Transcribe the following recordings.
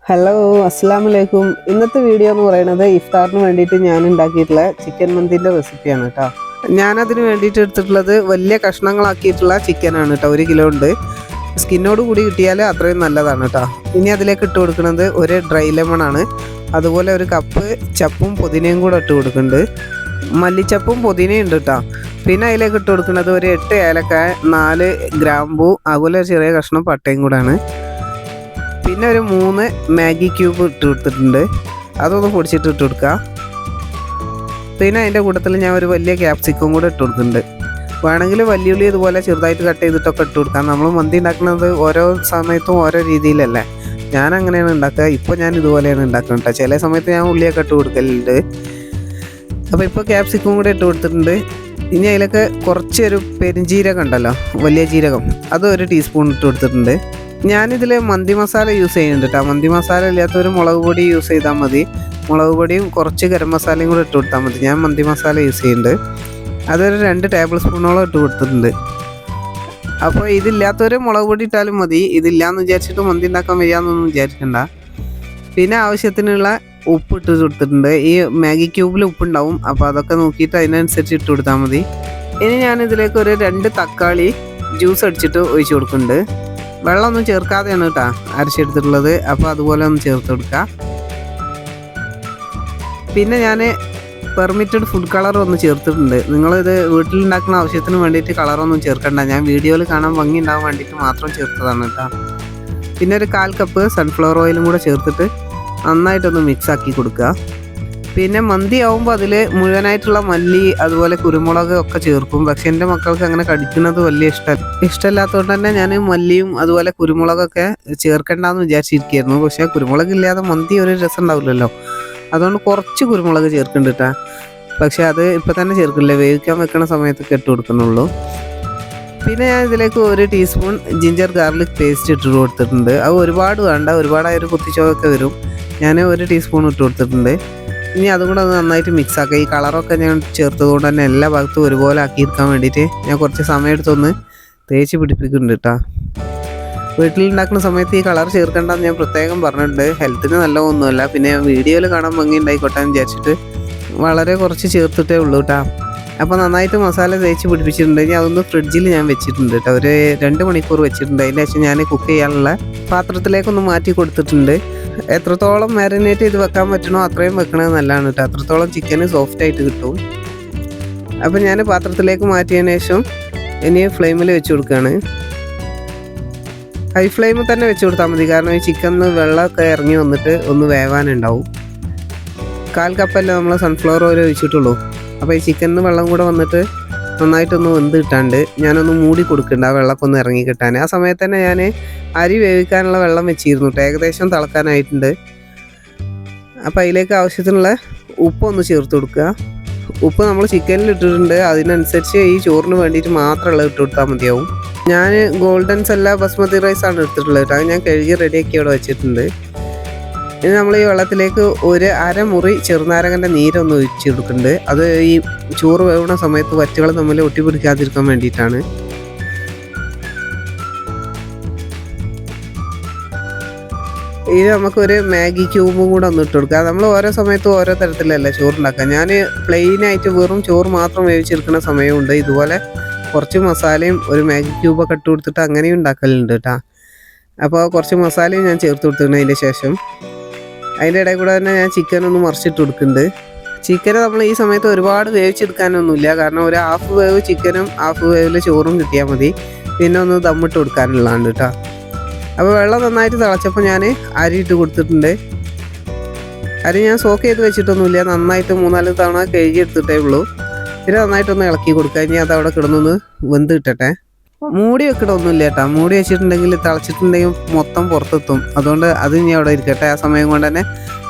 Hello, അസ്സലാമു അലൈക്കും. ഇന്നത്തെ വീഡിയോ എന്ന് പറയുന്നത് ഇഫ്താറിന് വേണ്ടിയിട്ട് ഞാൻ ഉണ്ടാക്കിയിട്ടുള്ള ചിക്കൻ മന്തിൻ്റെ റെസിപ്പിയാണ് കേട്ടോ. ഞാനതിന് വേണ്ടിയിട്ട് എടുത്തിട്ടുള്ളത് വലിയ കഷ്ണങ്ങളാക്കിയിട്ടുള്ള ചിക്കനാണ് കേട്ടോ. 1 കിലോ ഉണ്ട്. സ്കിന്നോട് കൂടി കിട്ടിയാൽ അത്രയും നല്ലതാണ് കേട്ടോ. ഇനി അതിലേക്ക് ഇട്ട് കൊടുക്കുന്നത് ഒരു ഡ്രൈ ലെമണാണ്. അതുപോലെ ഒരു കപ്പ് ചപ്പും പുതിനയും കൂടെ ഇട്ട് കൊടുക്കുന്നുണ്ട്. മല്ലിച്ചപ്പും പുതിനയും ഉണ്ട് കേട്ടോ. പിന്നെ അതിലേക്ക് ഇട്ട് കൊടുക്കുന്നത് ഒരു 8 ഏലക്കായ, 4 ഗ്രാമ്പൂ, അതുപോലെ ഒരു ചെറിയ കഷ്ണം പട്ടയും കൂടാണ്. പിന്നെ ഒരു 3 മാഗി ക്യൂബ് ഇട്ട് കൊടുത്തിട്ടുണ്ട്. അതൊന്ന് പൊടിച്ചിട്ട് ഇട്ട് കൊടുക്കുക. പിന്നെ അതിൻ്റെ കൂട്ടത്തിൽ ഞാൻ ഒരു വലിയ ക്യാപ്സിക്കം കൂടെ ഇട്ട് കൊടുക്കുന്നുണ്ട്. വേണമെങ്കിൽ വലിയുള്ളി ഇതുപോലെ ചെറുതായിട്ട് കട്ട് ചെയ്തിട്ടൊക്കെ ഇട്ട് കൊടുക്കാം. നമ്മൾ മന്തി ഉണ്ടാക്കുന്നത് ഓരോ സമയത്തും ഓരോ രീതിയിലല്ലേ. ഞാൻ അങ്ങനെയാണ് ഉണ്ടാക്കുക. ഇപ്പോൾ ഞാൻ ഇതുപോലെയാണ് ഉണ്ടാക്കുന്നത് കേട്ടോ. ചില സമയത്ത് ഞാൻ ഉള്ളിയൊക്കെ ഇട്ട് കൊടുക്കലുണ്ട്. അപ്പോൾ ഇപ്പോൾ ക്യാപ്സിക്കം കൂടെ ഇട്ട് കൊടുത്തിട്ടുണ്ട്. ഇനി അതിലൊക്കെ കുറച്ചൊരു പെരുംജീരകം ഉണ്ടല്ലോ, വലിയ ജീരകം, അത് 1 ടീസ്പൂൺ ഇട്ട് കൊടുത്തിട്ടുണ്ട്. ഞാനിതിൽ മന്തി മസാല യൂസ് ചെയ്യുന്നുണ്ട് കേട്ടോ. മന്തി മസാല ഇല്ലാത്തൊരു മുളക് പൊടി യൂസ് ചെയ്താൽ മതി. മുളക് പൊടിയും കുറച്ച് ഗരം മസാലയും കൂടെ ഇട്ട് കൊടുത്താൽ മതി. ഞാൻ മന്തി മസാല യൂസ് ചെയ്യുന്നുണ്ട്. അതൊരു 2 ടേബിൾ സ്പൂണോളം ഇട്ട് കൊടുത്തിട്ടുണ്ട്. അപ്പോൾ ഇതില്ലാത്തൊരു മുളക് പൊടി ഇട്ടാലും മതി. ഇതില്ലാന്ന് വിചാരിച്ചിട്ട് മന്തി ഉണ്ടാക്കാൻ വയ്യാന്നൊന്നും വിചാരിക്കണ്ട. പിന്നെ ആവശ്യത്തിനുള്ള ഉപ്പ് ഇട്ട് കൊടുത്തിട്ടുണ്ട്. ഈ മാഗി ക്യൂബിൽ ഉപ്പുണ്ടാവും, അപ്പോൾ അതൊക്കെ നോക്കിയിട്ട് അതിനനുസരിച്ച് ഇട്ട് കൊടുത്താൽ മതി. ഇനി ഞാനിതിലേക്ക് ഒരു 2 തക്കാളി ജ്യൂസ് അടിച്ചിട്ട് ഒഴിച്ച് കൊടുക്കുന്നുണ്ട്. വെള്ളമൊന്നും ചേർക്കാതെയാണ് കേട്ടോ അരച്ചെടുത്തിട്ടുള്ളത്. അപ്പോൾ അതുപോലെ ഒന്ന് ചേർത്ത് കൊടുക്കുക. പിന്നെ ഞാൻ പെർമിറ്റഡ് ഫുഡ് കളർ ഒന്ന് ചേർത്തിട്ടുണ്ട്. നിങ്ങളിത് വീട്ടിലുണ്ടാക്കുന്ന ആവശ്യത്തിന് വേണ്ടിയിട്ട് കളറൊന്നും ചേർക്കണ്ട. ഞാൻ വീഡിയോയിൽ കാണാൻ ഭംഗി ഉണ്ടാകാൻ വേണ്ടിയിട്ട് മാത്രം ചേർത്തതാണ് കേട്ടോ. പിന്നെ ഒരു 1/4 കപ്പ് സൺഫ്ലവർ ഓയിലും കൂടെ ചേർത്തിട്ട് നന്നായിട്ടൊന്ന് മിക്സ് ആക്കി കൊടുക്കുക. പിന്നെ മന്തി ആവുമ്പോൾ അതിൽ മുഴുവനായിട്ടുള്ള മല്ലി, അതുപോലെ കുരുമുളക് ഒക്കെ ചേർക്കും. പക്ഷെ എൻ്റെ മക്കൾക്ക് അങ്ങനെ കടിക്കുന്നത് വലിയ ഇഷ്ടമല്ലാത്തതുകൊണ്ട് തന്നെ ഞാൻ മല്ലിയും അതുപോലെ കുരുമുളകൊക്കെ ചേർക്കണ്ടെന്ന് വിചാരിച്ചിരിക്കുകയായിരുന്നു. പക്ഷേ കുരുമുളക് ഇല്ലാതെ മന്തി ഒരു രസം ഉണ്ടാവില്ലല്ലോ. അതുകൊണ്ട് കുറച്ച് കുരുമുളക് ചേർക്കുന്നുണ്ട് കേട്ടോ. പക്ഷേ അത് ഇപ്പം തന്നെ ചേർക്കില്ല, വേവിക്കാൻ വെക്കുന്ന സമയത്തൊക്കെ ഇട്ട് കൊടുക്കുന്നുള്ളൂ. പിന്നെ ഞാൻ ഇതിലേക്ക് 1 ടീസ്പൂൺ ജിഞ്ചർ ഗാർലിക് പേസ്റ്റ് ഇട്ട് കൊടുത്തിട്ടുണ്ട്. അത് ഒരുപാട് വേണ്ട, ഒരുപാടായൊരു കുത്തിച്ചോവൊക്കെ വരും. ഞാൻ 1 ടീസ്പൂൺ ഇട്ട് കൊടുത്തിട്ടുണ്ട്. ഇനി അതും കൂടെ ഒന്ന് നന്നായിട്ട് മിക്സ് ആക്കുക. ഈ കളറൊക്കെ ഞാൻ ചേർത്തതുകൊണ്ട് തന്നെ എല്ലാ ഭാഗത്തും ഒരുപോലെ ആക്കിയെടുക്കാൻ വേണ്ടിയിട്ട് ഞാൻ കുറച്ച് സമയം എടുത്തൊന്ന് തേച്ച് പിടിപ്പിക്കുന്നുണ്ട് കേട്ടോ. വീട്ടിലുണ്ടാക്കുന്ന സമയത്ത് ഈ കളർ ചേർക്കേണ്ടെന്ന് ഞാൻ പ്രത്യേകം പറഞ്ഞിട്ടുണ്ട്. ഹെൽത്തിന് നല്ലതൊന്നുമല്ല. പിന്നെ വീഡിയോയിൽ കാണാൻ ഭംഗി ഉണ്ടായിക്കോട്ടെ എന്ന് വിചാരിച്ചിട്ട് വളരെ കുറച്ച് ചേർത്തിട്ടേ ഉള്ളൂ കേട്ടോ. അപ്പോൾ നന്നായിട്ട് മസാല തേച്ച് പിടിപ്പിച്ചിട്ടുണ്ട്. ഇനി അതൊന്ന് ഫ്രിഡ്ജിൽ ഞാൻ വെച്ചിട്ടുണ്ട് കേട്ടോ. ഒരു 2 മണിക്കൂർ വെച്ചിട്ടുണ്ട്. അതിൻ്റെ ശേഷം ഞാൻ കുക്ക് ചെയ്യാനുള്ള പാത്രത്തിലേക്കൊന്ന് മാറ്റി കൊടുത്തിട്ടുണ്ട്. എത്രത്തോളം മാരിനേറ്റ് ചെയ്ത് വെക്കാൻ പറ്റണോ അത്രയും വെക്കണത് നല്ലതാണ് കേട്ടോ. അത്രത്തോളം ചിക്കന് സോഫ്റ്റായിട്ട് കിട്ടും. അപ്പോൾ ഞാൻ പാത്രത്തിലേക്ക് മാറ്റിയതിന് ശേഷം ഇനി ഫ്ലെയിമിൽ വെച്ച് കൊടുക്കുകയാണ്. ഹൈ ഫ്ലെയിമിൽ തന്നെ വെച്ച് കൊടുത്താൽ മതി. കാരണം ഈ ചിക്കനിൽ വെള്ളമൊക്കെ ഇറങ്ങി വന്നിട്ട് ഒന്ന് വേവാനുണ്ടാവും. 1/4 കപ്പല്ലേ നമ്മൾ സൺഫ്ലവർ ഓയിൽ ഒഴിച്ചിട്ടുള്ളൂ. അപ്പോൾ ഈ ചിക്കനിൽ വെള്ളം കൂടെ വന്നിട്ട് നന്നായിട്ടൊന്ന് വെന്ത് കിട്ടാണ്ട് ഞാനൊന്ന് മൂടി കൊടുക്കുന്നുണ്ട്, ആ വെള്ളമൊക്കെ ഒന്ന് ഇറങ്ങി കിട്ടാൻ. ആ സമയത്ത് തന്നെ ഞാൻ അരി വേവിക്കാനുള്ള വെള്ളം വെച്ചിരുന്നു. ഏകദേശം തിളക്കാനായിട്ടുണ്ട്. അപ്പോൾ അതിലേക്ക് ആവശ്യത്തിനുള്ള ഉപ്പൊന്ന് ചേർത്ത് കൊടുക്കുക. ഉപ്പ് നമ്മൾ ചിക്കനിൽ ഇട്ടിട്ടുണ്ട്. അതിനനുസരിച്ച് ഈ ചോറിന് വേണ്ടിയിട്ട് മാത്രമുള്ള ഇട്ട് കൊടുത്താൽ മതിയാവും. ഞാൻ ഗോൾഡൻ സെല്ല ബസ്മതി റൈസാണ് എടുത്തിട്ടുള്ളത് കേട്ടോ. അത് ഞാൻ കഴുകി റെഡിയാക്കി അവിടെ വെച്ചിട്ടുണ്ട്. ഇനി നമ്മൾ ഈ വെള്ളത്തിലേക്ക് ഒരു 1/2 മുറി ചെറുനാരങ്ങൻ്റെ നീരൊന്ന് ഒഴിച്ച് കൊടുക്കുന്നുണ്ട്. അത് ഈ ചോറ് വേവുന്ന സമയത്ത് വറ്റുകൾ തമ്മിൽ ഒട്ടിപ്പിടിക്കാതിരിക്കാൻ വേണ്ടിയിട്ടാണ്. ഇത് നമുക്കൊരു മാഗി ക്യൂബും കൂടെ ഒന്ന് ഇട്ട് കൊടുക്കുക. നമ്മൾ ഓരോ സമയത്തും ഓരോ തരത്തിലല്ലേ ചോറുണ്ടാക്കുക. ഞാൻ പ്ലെയിനായിട്ട് വെറും ചോറ് മാത്രം വേവിച്ചെടുക്കുന്ന സമയമുണ്ട്. ഇതുപോലെ കുറച്ച് മസാലയും ഒരു മാഗി ക്യൂബൊക്കെ ഇട്ട് കൊടുത്തിട്ട് അങ്ങനെയും ഉണ്ടാക്കലുണ്ട് കേട്ടോ. അപ്പോൾ കുറച്ച് മസാലയും ഞാൻ ചേർത്ത് കൊടുത്തിട്ടുണ്ട്. അതിൻ്റെ ശേഷം അതിൻ്റെ ഇടയിൽ കൂടെ തന്നെ ഞാൻ ചിക്കനൊന്ന് മറിച്ചിട്ട് കൊടുക്കുന്നുണ്ട്. ചിക്കന് നമ്മൾ ഈ സമയത്ത് ഒരുപാട് വേവിച്ചെടുക്കാനൊന്നുമില്ല. കാരണം ഒരു 1/2 വേവ് ചിക്കനും 1/2 വേവിൽ ചോറും കിട്ടിയാൽ മതി. പിന്നെ ഒന്ന് ദമ്മിട്ട് കൊടുക്കാനുള്ളതാണ് കേട്ടോ. അപ്പോൾ വെള്ളം നന്നായിട്ട് തിളച്ചപ്പോൾ ഞാൻ അരി ഇട്ട് കൊടുത്തിട്ടുണ്ട്. അരി ഞാൻ സോക്ക് ചെയ്ത് വെച്ചിട്ടൊന്നുമില്ല. നന്നായിട്ട് 3-4 തവണ കഴുകി എടുത്തിട്ടേ ഉള്ളൂ. പിന്നെ നന്നായിട്ടൊന്ന് ഇളക്കി കൊടുക്കുക. ഇനി അത് അവിടെ കിടന്നൊന്ന് വെന്ത് കിട്ടട്ടെ. മൂടി വെക്കണമൊന്നുമില്ല കേട്ടോ. മൂടി വെച്ചിട്ടുണ്ടെങ്കിൽ തിളച്ചിട്ടുണ്ടെങ്കിൽ മൊത്തം പുറത്തെത്തും. അതുകൊണ്ട് അത് ഇനി അവിടെ ഇരിക്കട്ടെ. ആ സമയം കൊണ്ട് തന്നെ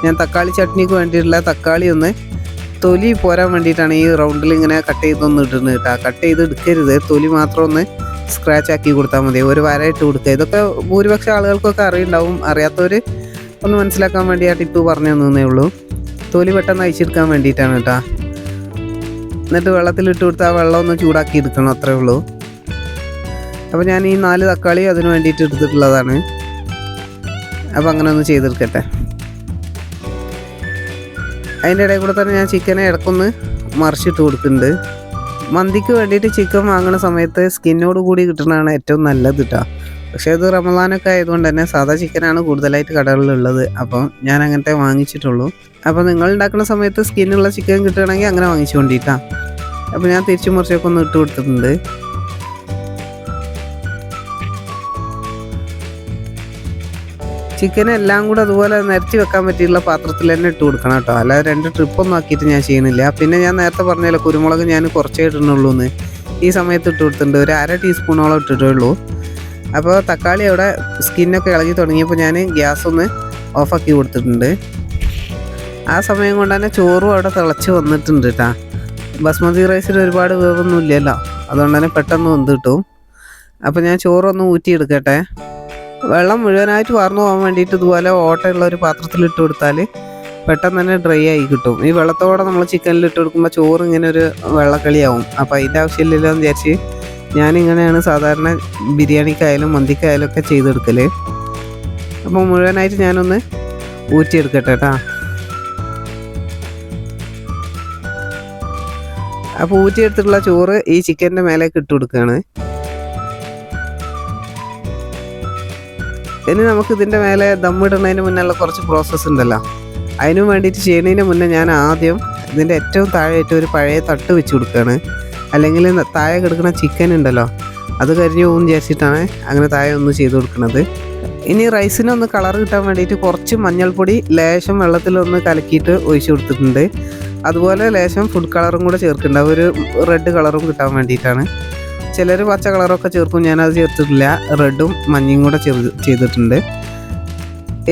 ഞാൻ തക്കാളി ചട്നിക്ക് വേണ്ടിയിട്ടുള്ള തക്കാളി ഒന്ന് തൊലി പോരാൻ വേണ്ടിയിട്ടാണ് ഈ റൗണ്ടിൽ ഇങ്ങനെ കട്ട് ചെയ്തൊന്ന് ഇടുന്നത് കേട്ടോ. കട്ട് ചെയ്ത് എടുക്കരുത്, തൊലി മാത്രം ഒന്ന് സ്ക്രാച്ച് ആക്കി കൊടുത്താൽ മതി. ഒരു വര ഇട്ട് കൊടുക്കുക. ഇതൊക്കെ ഭൂരിപക്ഷം ആളുകൾക്കൊക്കെ അറിയുണ്ടാവും. അറിയാത്തവർ ഒന്ന് മനസ്സിലാക്കാൻ വേണ്ടി ആ ടിപ്പ് പറഞ്ഞു തന്നേ ഉള്ളൂ. തൊലി പെട്ടെന്ന് അയച്ചെടുക്കാൻ വേണ്ടിയിട്ടാണ് കേട്ടോ. എന്നിട്ട് വെള്ളത്തിലിട്ട് കൊടുത്ത് ആ വെള്ളം ഒന്ന് ചൂടാക്കി എടുക്കണം, അത്രേ ഉള്ളൂ. അപ്പോൾ ഞാൻ ഈ 4 തക്കാളി അതിന് വേണ്ടിയിട്ട് എടുത്തിട്ടുള്ളതാണ്. അപ്പോൾ അങ്ങനെ ഒന്ന് ചെയ്തെടുക്കട്ടെ. അതിൻ്റെ ഇടയിൽ കൂടെ തന്നെ ഞാൻ ചിക്കനെ ഇടക്കൊന്ന് മറിച്ചിട്ട് കൊടുക്കുന്നുണ്ട്. മന്തിക്ക് വേണ്ടിയിട്ട് ചിക്കൻ വാങ്ങുന്ന സമയത്ത് സ്കിന്നോട് കൂടി കിട്ടുന്നതാണ് ഏറ്റവും നല്ലത് കേട്ടോ. പക്ഷേ ഇത് റമദാനൊക്കെ ആയതുകൊണ്ട് തന്നെ സാധാ ചിക്കനാണ് കൂടുതലായിട്ട് കടകളിലുള്ളത്. അപ്പം ഞാൻ അങ്ങനത്തെ വാങ്ങിച്ചിട്ടുള്ളൂ. അപ്പോൾ നിങ്ങൾ ഉണ്ടാക്കുന്ന സമയത്ത് സ്കിന്നുള്ള ചിക്കൻ കിട്ടുകയാണെങ്കിൽ അങ്ങനെ വാങ്ങിച്ചുകൊണ്ടിട്ടാ. അപ്പോൾ ഞാൻ തിരിച്ചു മുറിച്ചൊക്കെ ഒന്ന് ഇട്ട് കൊടുത്തിട്ടുണ്ട്. ചിക്കൻ എല്ലാം കൂടെ അതുപോലെ നിരത്തി വെക്കാൻ പറ്റിയുള്ള പാത്രത്തിൽ തന്നെ ഇട്ട് കൊടുക്കണം കേട്ടോ. അല്ലാതെ 2 ട്രിപ്പൊന്നും ആക്കിയിട്ട് ഞാൻ ചെയ്യണില്ല. പിന്നെ ഞാൻ നേരത്തെ പറഞ്ഞല്ലോ കുരുമുളക് ഞാൻ കുറച്ചേ ഇടുന്നുള്ളൂ എന്ന്. ഈ സമയത്ത് ഇട്ട് കൊടുത്തിട്ടുണ്ട്. ഒരു 1/2 ടീസ്പൂണോളം ഇട്ടിട്ടേ ഉള്ളൂ. അപ്പോൾ തക്കാളി അവിടെ സ്കിന്നൊക്കെ ഇളകി തുടങ്ങിയപ്പോൾ ഞാൻ ഗ്യാസ് ഒന്ന് ഓഫാക്കി കൊടുത്തിട്ടുണ്ട്. ആ സമയം കൊണ്ട് തന്നെ ചോറും അവിടെ തിളച്ച് വന്നിട്ടുണ്ട് കേട്ടോ. ബസ്മതി റൈസിൽ ഒരുപാട് വേവൊന്നും ഇല്ലല്ലോ, അതുകൊണ്ട് തന്നെ പെട്ടെന്ന് വെന്ത് കിട്ടും. അപ്പോൾ ഞാൻ ചോറൊന്ന് ഊറ്റിയെടുക്കട്ടെ. വെള്ളം മുഴുവനായിട്ട് വാർന്നു പോകാൻ വേണ്ടിയിട്ട് ഇതുപോലെ ഓട്ടയുള്ള ഒരു പാത്രത്തിൽ ഇട്ട് കൊടുത്താൽ പെട്ടെന്ന് തന്നെ ഡ്രൈ ആയി കിട്ടും. ഈ വെള്ളത്തോടെ നമ്മൾ ചിക്കനിൽ ഇട്ട് കൊടുക്കുമ്പോൾ ചോറ് ഇങ്ങനെ ഒരു വെള്ളക്കളിയാവും. അപ്പോൾ അതിൻ്റെ ആവശ്യമില്ലല്ലോ എന്ന് വിചാരിച്ച് ഞാനിങ്ങനെയാണ് സാധാരണ ബിരിയാണിക്കായാലും മന്തിക്കായാലും ഒക്കെ ചെയ്തെടുക്കൽ. അപ്പോൾ മുഴുവനായിട്ട് ഞാനൊന്ന് ഊറ്റിയെടുക്കട്ടെ കേട്ടോ. അപ്പോൾ ഊറ്റിയെടുത്തിട്ടുള്ള ചോറ് ഈ ചിക്കൻ്റെ മേലേക്ക് ഇട്ട് കൊടുക്കുകയാണ്. ഇനി നമുക്ക് ഇതിൻ്റെ മേലെ ദമ്മിടുന്നതിന് മുന്നുള്ള കുറച്ച് പ്രോസസ്സ് ഉണ്ടല്ലോ, അതിനു വേണ്ടിയിട്ട് ചെയ്യുന്നതിന് മുന്നേ ഞാൻ ആദ്യം ഇതിൻ്റെ ഏറ്റവും താഴെയായിട്ട് ഒരു പഴയ തട്ട് വെച്ച് കൊടുക്കുകയാണ്. അല്ലെങ്കിൽ താഴെ കിടക്കുന്ന ചിക്കൻ ഉണ്ടല്ലോ അത് കരിഞ്ഞു പോകും വിചാരിച്ചിട്ടാണ് അങ്ങനെ താഴെ ഒന്ന് ചെയ്ത് കൊടുക്കുന്നത്. ഇനി റൈസിനൊന്ന് കളർ കിട്ടാൻ വേണ്ടിയിട്ട് കുറച്ച് മഞ്ഞൾപ്പൊടി ലേശം വെള്ളത്തിലൊന്ന് കലക്കിയിട്ട് ഒഴിച്ച് കൊടുത്തിട്ടുണ്ട്. അതുപോലെ ലേശം ഫുഡ് കളറും കൂടെ ചേർക്കുന്നുണ്ട്, ഒരു റെഡ് കളറും കിട്ടാൻ വേണ്ടിയിട്ടാണ്. ചിലർ പച്ച കളറൊക്കെ ചേർക്കും, ഞാനത് ചേർത്തിട്ടില്ല. റെഡും മഞ്ഞയും കൂടെ ചെയ്തിട്ടുണ്ട്.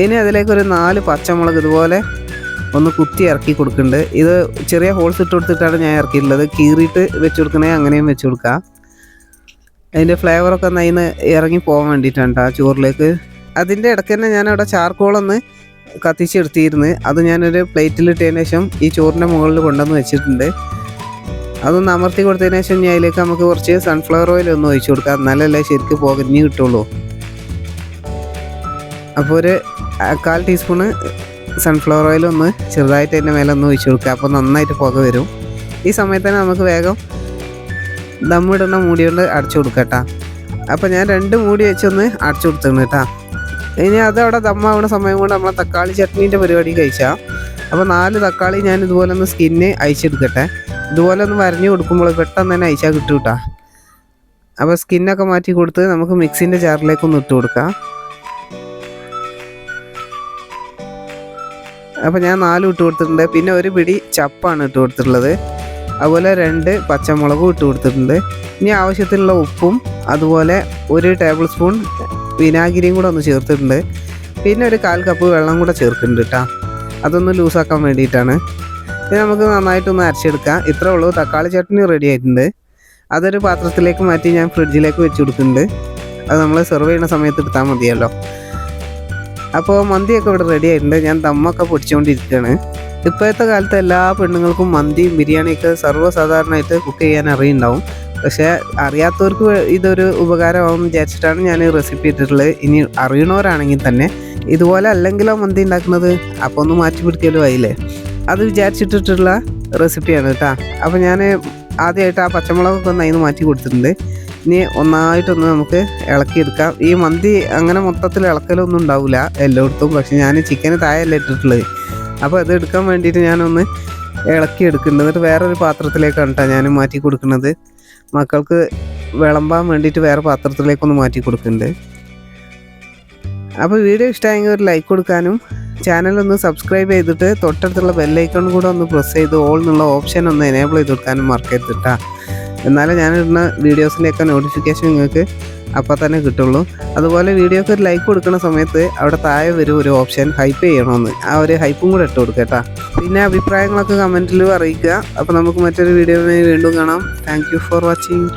ഇനി അതിലേക്ക് ഒരു 4 പച്ചമുളക് ഇതുപോലെ ഒന്ന് കുത്തി ഇറക്കി കൊടുക്കുന്നുണ്ട്. ഇത് ചെറിയ ഹോൾസ് ഇട്ട് കൊടുത്തിട്ടാണ് ഞാൻ ഇറക്കിയിട്ടുള്ളത്. കീറിയിട്ട് വെച്ച് കൊടുക്കണേ അങ്ങനെയും വെച്ച് കൊടുക്കാം. അതിൻ്റെ ഫ്ലേവറൊക്കെ ഒന്ന് അതിന് ഇറങ്ങി പോകാൻ വേണ്ടിയിട്ടാണ് ആ ചോറിലേക്ക്. അതിൻ്റെ ഇടയ്ക്ക് തന്നെ ഞാനവിടെ ചാർക്കോളൊന്ന് കത്തിച്ചെടുത്തിരുന്നു. അത് ഞാനൊരു പ്ലേറ്റിലിട്ടതിന് ശേഷം ഈ ചോറിൻ്റെ മുകളിൽ കൊണ്ടുവന്ന് വെച്ചിട്ടുണ്ട്. അതൊന്ന് അമർത്തി കൊടുത്തതിന് ശേഷം ഞാൻ അതിലേക്ക് നമുക്ക് കുറച്ച് സൺഫ്ലവർ ഓയിൽ ഒന്ന് ഒഴിച്ചു കൊടുക്കാം, എന്നാലല്ലേ ശരിക്കും പുകഞ്ഞ് കിട്ടുള്ളൂ. അപ്പോൾ ഒരു 1/4 ടീസ്പൂണ് സൺഫ്ലവർ ഓയിൽ ഒന്ന് ചെറുതായിട്ട് അതിൻ്റെ മേലെ ഒന്ന് ഒഴിച്ചു കൊടുക്കുക. അപ്പോൾ നന്നായിട്ട് പുക വരും. ഈ സമയത്ത് തന്നെ നമുക്ക് വേഗം ദമ്മിടുന്ന മൂടി കൊണ്ട് അടച്ചു കൊടുക്കാം കേട്ടോ. അപ്പോൾ ഞാൻ 2 മൂടി വെച്ചൊന്ന് അടച്ചു കൊടുത്തിട്ടുണ്ട് കേട്ടോ. ഇനി അതവിടെ ദമ്മാവുന്ന സമയം കൊണ്ട് നമ്മളെ തക്കാളി ചട്നീൻ്റെ പരിപാടി കഴിച്ചാൽ. അപ്പോൾ 4 തക്കാളി ഞാൻ ഇതുപോലെ ഒന്ന് സ്കിന്ന് അയച്ചെടുക്കട്ടെ. ഇതുപോലെ ഒന്ന് വരഞ്ഞു കൊടുക്കുമ്പോൾ പെട്ടെന്ന് തന്നെ അയച്ചാൽ കിട്ടും കേട്ടോ. അപ്പോൾ സ്കിന്നൊക്കെ മാറ്റി കൊടുത്ത് നമുക്ക് മിക്സിൻ്റെ ജാറിലേക്കൊന്ന് ഇട്ട് കൊടുക്കാം. അപ്പോൾ ഞാൻ 4 ഇട്ട് കൊടുത്തിട്ടുണ്ട്. പിന്നെ ഒരു പിടി ചപ്പാണ് ഇട്ട് കൊടുത്തിട്ടുള്ളത്. അതുപോലെ 2 പച്ചമുളകും ഇട്ട് കൊടുത്തിട്ടുണ്ട്. ഇനി ആവശ്യത്തിനുള്ള ഉപ്പും അതുപോലെ 1 ടേബിൾ സ്പൂൺ വിനാഗിരിയും കൂടെ ഒന്ന് ചേർത്തിട്ടുണ്ട്. പിന്നെ ഒരു 1/4 കപ്പ് വെള്ളം കൂടെ ചേർക്കുന്നുണ്ട് കേട്ടോ. അതൊന്ന് ലൂസാക്കാൻ വേണ്ടിയിട്ടാണ്. ഇനി നമുക്ക് നന്നായിട്ടൊന്ന് അരച്ചെടുക്കാം. ഇത്രേ ഉള്ളൂ, തക്കാളി ചട്നി റെഡി ആയിട്ടുണ്ട്. അതൊരു പാത്രത്തിലേക്ക് മാറ്റി ഞാൻ ഫ്രിഡ്ജിലേക്ക് വെച്ച് കൊടുക്കുന്നുണ്ട്. അത് നമ്മൾ സെർവ് ചെയ്യുന്ന സമയത്ത് എടുത്താൽ മതിയല്ലോ. അപ്പോൾ മന്തിയൊക്കെ ഇവിടെ റെഡി ആയിട്ടുണ്ട്. ഞാൻ ദമ്മൊക്കെ പൊടിച്ചുകൊണ്ടിരിക്കുകയാണ്. ഇപ്പോഴത്തെ കാലത്ത് എല്ലാ പെണ്ണുങ്ങൾക്കും മന്തിയും ബിരിയാണിയൊക്കെ സർവ്വസാധാരണമായിട്ട് കുക്ക് ചെയ്യാൻ അറിയുണ്ടാവും. പക്ഷേ അറിയാത്തവർക്ക് ഇതൊരു ഉപകാരമാകും വിചാരിച്ചിട്ടാണ് ഞാൻ റെസിപ്പി ഇട്ടിട്ടുള്ളത്. ഇനി അറിയണവരാണെങ്കിൽ തന്നെ ഇതുപോലെ അല്ലെങ്കിലോ മന്തി ഉണ്ടാക്കുന്നത്, അപ്പോൾ ഒന്ന് മാറ്റി പിടിക്കലോ ആയില്ലേ, അത് വിചാരിച്ചിട്ടിട്ടുള്ള റെസിപ്പിയാണ് കേട്ടോ. അപ്പോൾ ഞാൻ ആദ്യമായിട്ട് ആ പച്ചമുളകൊക്കെ ഒന്ന് അതിന് മാറ്റി കൊടുത്തിട്ടുണ്ട്. ഇനി ഒന്നായിട്ടൊന്ന് നമുക്ക് ഇളക്കിയെടുക്കാം. ഈ മന്തി അങ്ങനെ മൊത്തത്തിൽ ഇളക്കലൊന്നും ഉണ്ടാവില്ല എല്ലായിടത്തും, പക്ഷെ ഞാൻ ചിക്കന് താഴെയല്ല ഇട്ടിട്ടുള്ളത്. അപ്പോൾ അത് എടുക്കാൻ വേണ്ടിയിട്ട് ഞാനൊന്ന് ഇളക്കിയെടുക്കുന്നുണ്ട്. എന്നിട്ട് വേറൊരു പാത്രത്തിലേക്കാണ് കേട്ടോ ഞാൻ മാറ്റി കൊടുക്കുന്നത്. മക്കൾക്ക് വിളമ്പാൻ വേണ്ടിയിട്ട് വേറെ പാത്രത്തിലേക്കൊന്ന് മാറ്റി കൊടുക്കുന്നുണ്ട്. അപ്പോൾ വീഡിയോ ഇഷ്ടമായെങ്കിൽ ഒരു ലൈക്ക് കൊടുക്കാനും ചാനലൊന്ന് സബ്സ്ക്രൈബ് ചെയ്തിട്ട് തൊട്ടടുത്തുള്ള ബെല്ലൈക്കൺ കൂടെ ഒന്ന് പ്രസ് ചെയ്ത് ഓൾ എന്നുള്ള ഓപ്ഷൻ ഒന്ന് എനേബിൾ ചെയ്ത് കൊടുക്കാനും മറക്കരുത് കേട്ടോ. എന്നാലേ ഞാനിടുന്ന വീഡിയോസിൻ്റെയൊക്കെ നോട്ടിഫിക്കേഷൻ നിങ്ങൾക്ക് അപ്പോൾ തന്നെ കിട്ടുള്ളൂ. അതുപോലെ വീഡിയോക്ക് ഒരു ലൈക്ക് കൊടുക്കുന്ന സമയത്ത് അവിടെ താഴെ വരും ഒരു ഓപ്ഷൻ ഹൈപ്പ് ചെയ്യണമെന്ന്, ആ ഒരു ഹൈപ്പും കൂടെ ഇട്ട് കൊടുക്കുക കേട്ടോ. പിന്നെ അഭിപ്രായങ്ങളൊക്കെ കമൻറ്റിൽ അറിയിക്കുക. അപ്പോൾ നമുക്ക് മറ്റൊരു വീഡിയോയിൽ വീണ്ടും കാണാം. Thank you for watching.